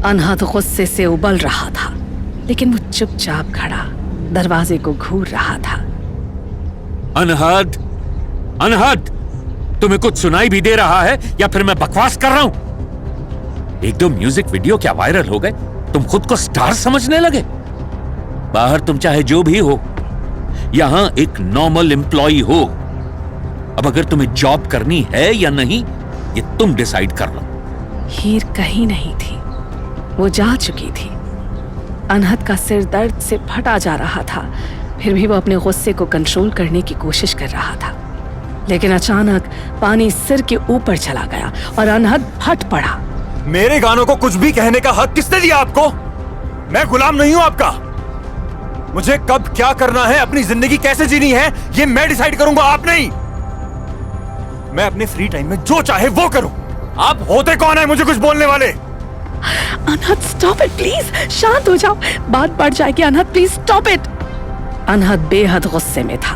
अनहद गुस्से से उबल रहा था, लेकिन वो चुपचाप खड़ा दरवाजे को घूर रहा था। अनहद, अनहद, तुम्हें कुछ सुनाई भी दे रहा है या फिर मैं बकवास कर रहा हूं? एक दो म्यूजिक वीडियो क्या वायरल हो गए, तुम खुद को स्टार समझने लगे? बाहर तुम चाहे जो भी हो, यहां एक नॉर्मल एम्प्लॉई हो। अब अगर तुम्हें जॉब करनी है या नहीं, ये तुम डिसाइड कर लो। हीर कहीं नहीं थी, वो जा चुकी थी। अनहद का सिर दर्द से फटा जा रहा था, फिर भी वो अपने गुस्से को कंट्रोल करने की कोशिश कर रहा था। लेकिन अचानक पानी सिर के ऊपर चला गया और अनहद फट पड़ा। मेरे गानों को कुछ भी कहने का हक किसने दिया आपको? मैं गुलाम नहीं हूं आपका। मुझे कब क्या करना है, अपनी जिंदगी कैसे जीनी है, ये मैं डिसाइड करूंगा, आप नहीं। मैं अपने फ्री टाइम में जो चाहे वो करूं। आप होते कौन है मुझे कुछ बोलने वाले? अनहद स्टॉप इट प्लीज, शांत हो जाओ, बात बढ़ जाएगी। Anhad please stop it. अनहद बेहद गुस्से में था।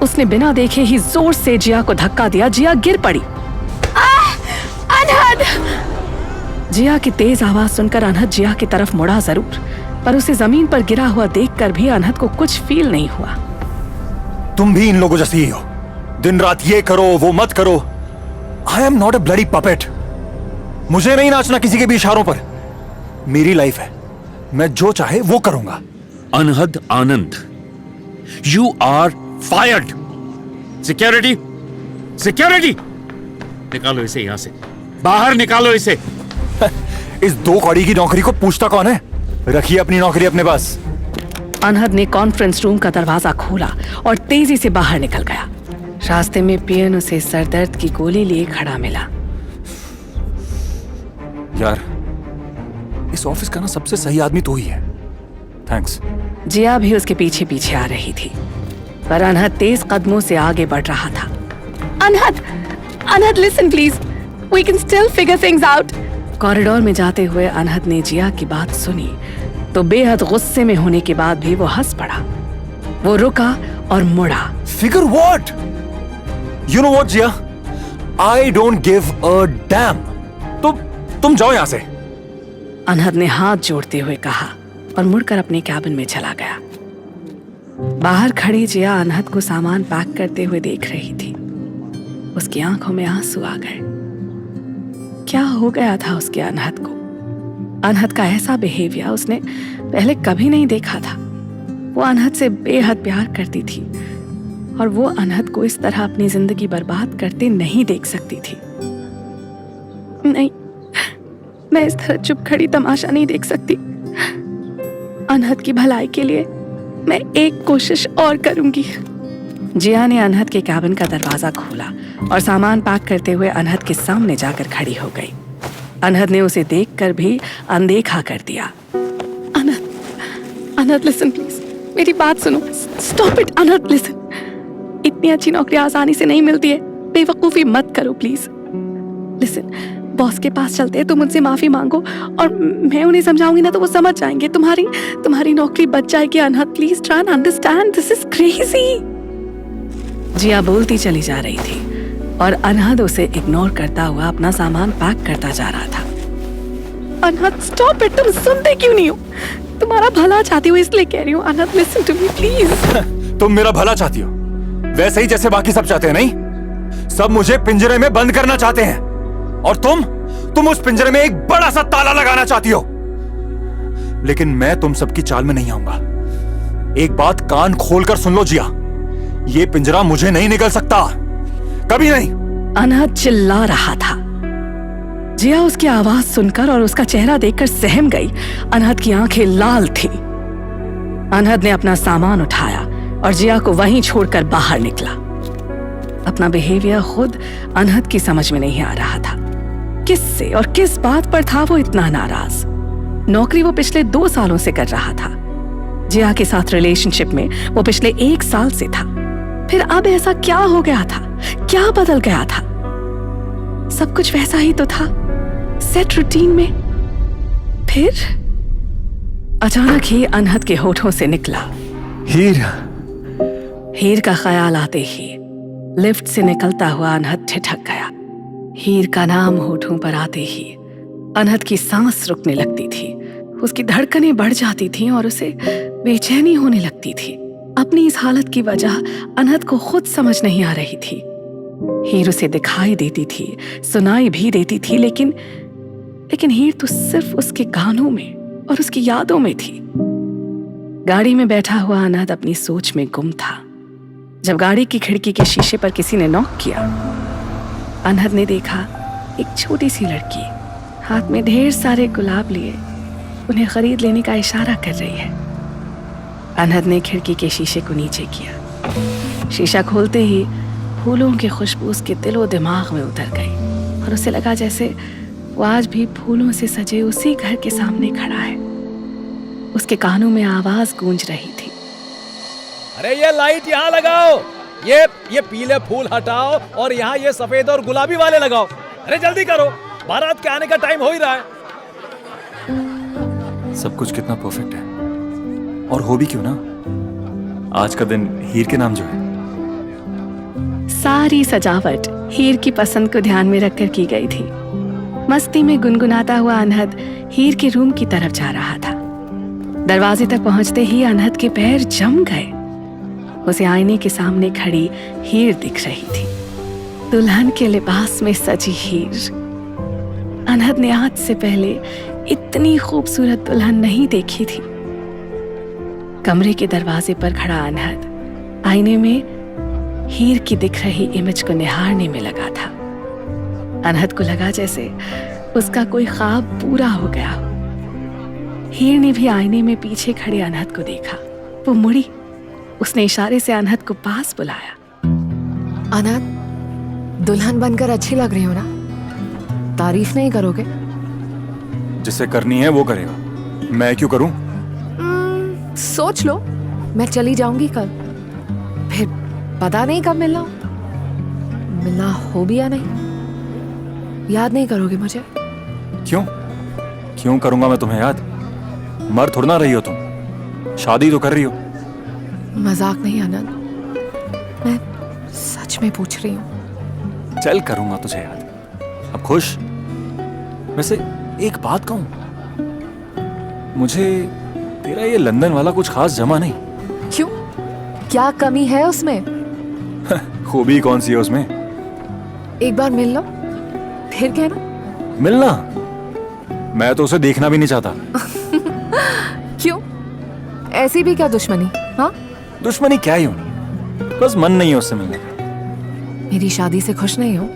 उसने बिना देखे ही जोर से जिया को धक्का दिया। जिया गिर पड़ी। अनहद! जिया की तेज आवाज सुनकर अनहद जिया की तरफ मुड़ा जरूर, पर उसे जमीन पर गिरा हुआ देखकर भी अनहद को कुछ फील नहीं हुआ। तुम भी इन लोगों जैसी ही हो, दिन रात ये करो वो मत करो। I am not a bloody puppet. मुझे नहीं नाचना किसी के भी इशारों पर। मेरी लाइफ है, मैं जो चाहे वो करूंगा। Anhad Anand, you are fired. Security, security, निकालो इसे यहां से, बाहर निकालो इसे। इस 2 कौड़ी की नौकरी को पूछता कौन है? रखिए अपनी नौकरी अपने पास। अनहद ने कॉन्फ्रेंस रूम का दरवाजा खोला और तेजी से बाहर निकल गया। रास्ते में पियन उसे सरदर्द की गोली लिए खड़ा मिला। यार, इस ऑफिस का ना सबसे सही आदमी तो ही है। थैंक्स। जिया भी उसके पीछे पीछे आ रही थी, पर अनहद तेज कदमों से आगे बढ़ रहा था। Anhad, Anhad listen please, we can still figure things out. Corridor में जाते हुए अनहद ने जिया की बात सुनी तो बेहद गुस्से में होने के बाद भी वो हंस पड़ा। वो रुका और मुड़ा। Figure what? You know what Jiya, I don't give a damn. तो तुम जाओ यहां से। अनहद ने हाथ जोड़ते हुए कहा और मुड़कर अपने कैबिन में चला गया। बाहर खड़ी जिया अनहद को सामान पैक करते हुए देख रही थी। उसकी आंखों में आंसू आ गए। क्या हो गया था उसके अनहद को? अनहद का ऐसा बिहेवियर उसने पहले कभी नहीं देखा था। वो अनहद से बेहद प्यार करती थी और वो अनहद को इस तरह अपनी जिंदगी बर्बाद करते नहीं देख सकती थी। नहीं, मैं इस तरह चुप खड़ी तमाशा नहीं देख सकती। अनहद की भलाई के लिए मैं एक कोशिश और करूंगी। जिया ने अनहद के कैबिन का दरवाजा खोला और सामान पैक करते हुए अनहद के सामने जाकर खड़ी हो गई। अनहद ने उसे देखकर भी अनदेखा कर दिया। अनहद, अनहद लिसन प्लीज, मेरी बात सुनो। Stop it Anhad, listen. इतनी अच्छी नौकरी आसानी से नहीं मिलती है, बेवकूफी मत करो प्लीज। लिसन, बॉस के पास चलते हैं, तुम उनसे माफी मांगो और मैं उन्हें समझाऊंगी ना तो वो समझ जाएंगे। तुम्हारी नौकरी बच जाएगी। Anhad please try and understand, this is crazy. Jiya बोलती चली जा रही थी और अनहद उसे इग्नोर करता हुआ अपना सामान पैक करता जा रहा था। अनहद स्टॉप इट, तुम सुनते क्यों नहीं हो? तुम्हारा भला चाहती हूँ इसलिए कह रही हूँ। अनहद लिसन टू मी प्लीज। तुम मेरा भला चाहती हो, वैसे ही जैसे बाकी सब चाहते हैं। नहीं, सब मुझे पिंजरे में बंद करना चाहते हैं और तुम उस पिंजरे में एक बड़ा सा ताला लगाना चाहती हो। लेकिन मैं तुम सबकी चाल में नहीं आऊंगा। एक बात कान खोलकर सुन लो जिया, ये पिंजरा मुझे नहीं निकल सकता, कभी नहीं। अनहद चिल्ला रहा था। जिया उसकी आवाज सुनकर और उसका चेहरा देखकर सहम गई। अनहद की आंखें लाल थी। अनहद ने अपना सामान उठाया और जिया को वहीं छोड़कर बाहर निकला। अपना बिहेवियर खुद अनहद की समझ में नहीं आ रहा था। किससे और किस बात पर था वो इतना नाराज? नौकरी वो पिछले 2 सालों से कर रहा था। जिया के साथ रिलेशनशिप में वो पिछले 1 साल से था। फिर अब ऐसा क्या हो गया था? क्या बदल गया था? सब कुछ वैसा ही तो था, सेट रूटीन में। फिर अचानक ही अनहद के होठों से निकला, हीर। हीर का ख्याल आते ही लिफ्ट से निकलता हुआ अनहद ठिठक गया। हीर का नाम होठों पर आते ही अनहद की सांस रुकने लगती थी, उसकी धड़कनें बढ़ जाती थीं और उसे बेचैनी होने लगती थी। अपनी इस हालत की वजह अनहद को खुद समझ नहीं आ रही थी। हीर उसे दिखाई देती थी, सुनाई भी देती थी, लेकिन हीर तो सिर्फ उसके गानों में और उसकी यादों में थी। गाड़ी में बैठा हुआ अनहद अपनी सोच में गुम था जब गाड़ी की खिड़की के शीशे पर किसी ने नॉक किया। अनहद ने देखा एक छोटी सी लड़की हाथ में ढेर सारे गुलाब लिए उन्हें खरीद लेने का इशारा कर रही है। अनहद ने खिड़की के शीशे को नीचे किया। शीशा खोलते ही फूलों की खुशबू उसके दिलो दिमाग में उतर गई और उसे लगा जैसे वो आज भी फूलों से सजे उसी घर के सामने खड़ा है। उसके कानों में आवाज गूंज रही थी, अरे ये लाइट यहाँ लगाओ, ये पीले फूल हटाओ और यहाँ ये सफेद और गुलाबी वाले लगाओ। अरे जल्दी करो, बारात के आने का टाइम हो ही रहा है। सब कुछ कितना परफेक्ट है, और हो भी क्यों ना, आज का दिन हीर के नाम जो है। सारी सजावट हीर की पसंद को ध्यान में रखकर की गई थी। मस्ती में गुनगुनाता हुआ अनहद हीर के रूम की तरफ जा रहा था। दरवाजे तक पहुंचते ही अनहद के पैर जम गए। उसे आईने के सामने खड़ी हीर दिख रही थी, दुल्हन के लिबास में सजी हीर। अनहद ने आज से पहले इतनी खूबसूरत दुल्हन नहीं देखी थी। कमरे के दरवाजे पर खड़ा अनहद आईने में हीर की दिख रही इमेज को निहारने में लगा था। अनहद को लगा जैसे उसका कोई ख्वाब पूरा हो गया हो। हीर ने भी आईने में पीछे खड़े अनहद को देखा। वो मुड़ी, उसने इशारे से अनहद को पास बुलाया। अनहद, दुल्हन बनकर अच्छी लग रही हो ना? तारीफ नहीं करोगे? जिसे करनी है वो करेगा, मैं क्यों करूं? सोच लो, मैं चली जाऊंगी कल, फिर पता नहीं कब मिलना हो भी या नहीं। याद नहीं करोगे मुझे? क्यों करूंगा मैं तुम्हें याद? मर थोड़ा ना रही हो तुम, शादी तो कर रही हो। मजाक नहीं अनंत, मैं सच में पूछ रही हूँ। चल करूंगा तुझे याद। अब खुश? वैसे एक बात कहूं, मुझे तेरा ये लंदन वाला कुछ खास जमा नहीं। क्यों? क्या कमी है उसमें? खूबी कौन सी है उसमें? एक बार मिल लो, फिर कहना। मिलना? मैं तो उसे देखना भी नहीं चाहता। क्यों? ऐसी भी क्या दुश्मनी? हाँ, दुश्मनी क्या ही होनी, बस मन नहीं है उससे मिलने का। मेरी शादी से खुश नहीं हो?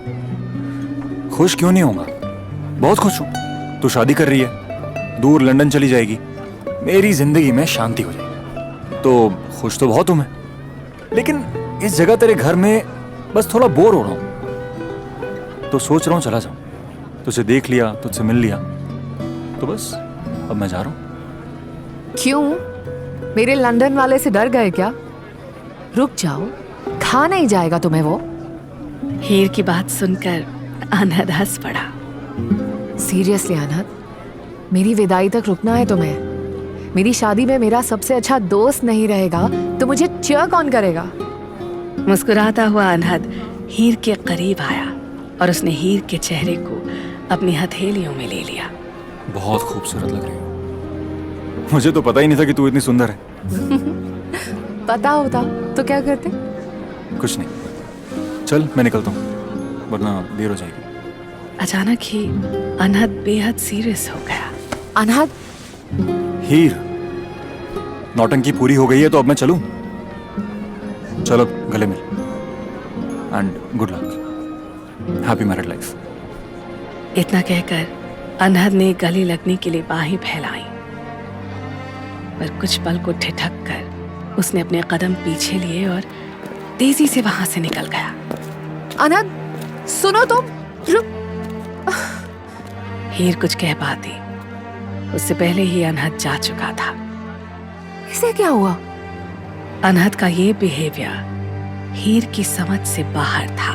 खुश क्यों नहीं होगा, बहुत खुश हूं। तू शादी कर रही है, दूर लंदन चली जाएगी, मेरी जिंदगी में शांति हो जाएगी, तो खुश तो बहुत हूं मैं। लेकिन इस जगह तेरे घर में बस थोड़ा बोर हो रहा हूं, तो सोच रहा हूं चला जाऊं। तुझे देख लिया, तुझसे मिल लिया, तो बस अब मैं जा रहा हूं। क्यों? मेरे लंदन वाले से डर गए क्या? रुक जाओ, खा नहीं जाएगा तुम्हें वो? हीर की बात सुनकर अनहद हंस पड़ा। सीरियसली अनहद, मेरी विदाई तक रुकना है तुम्हें। मेरी शादी में मेरा सबसे अच्छा दोस्त नहीं रहेगा तो मुझे चीयर कौन करेगा? मुस्कुराता हुआ अनहद हीर के करीब आया और उसने हीर के चेहरे को अपनी हथेलियों में ले लिया। बहुत खूबसूरत लग रही हो। मुझे तो पता ही नहीं था कि तू इतनी सुंदर है। पता होता तो क्या करते? कुछ नहीं, चल मैं निकलता हूँ वरना देर हो जाएगी। अचानक ही अनहद बेहद सीरियस हो गया। अनहद, हीर, नौटंकी पूरी हो गई है तो अब मैं चलूं? चलो गले मिल, and good luck, happy married life. इतना कहकर अनहद ने गले लगने के लिए बाहें फैलाई, पर कुछ पल को ठिठक कर उसने अपने कदम पीछे लिए और तेजी से वहां से निकल गया। अनहद, सुनो तो, रुक। हीर कुछ कह पाती, उससे पहले ही अनहद जा चुका था। इसे क्या हुआ? अनहद का ये बिहेवियर हीर की समझ से बाहर था।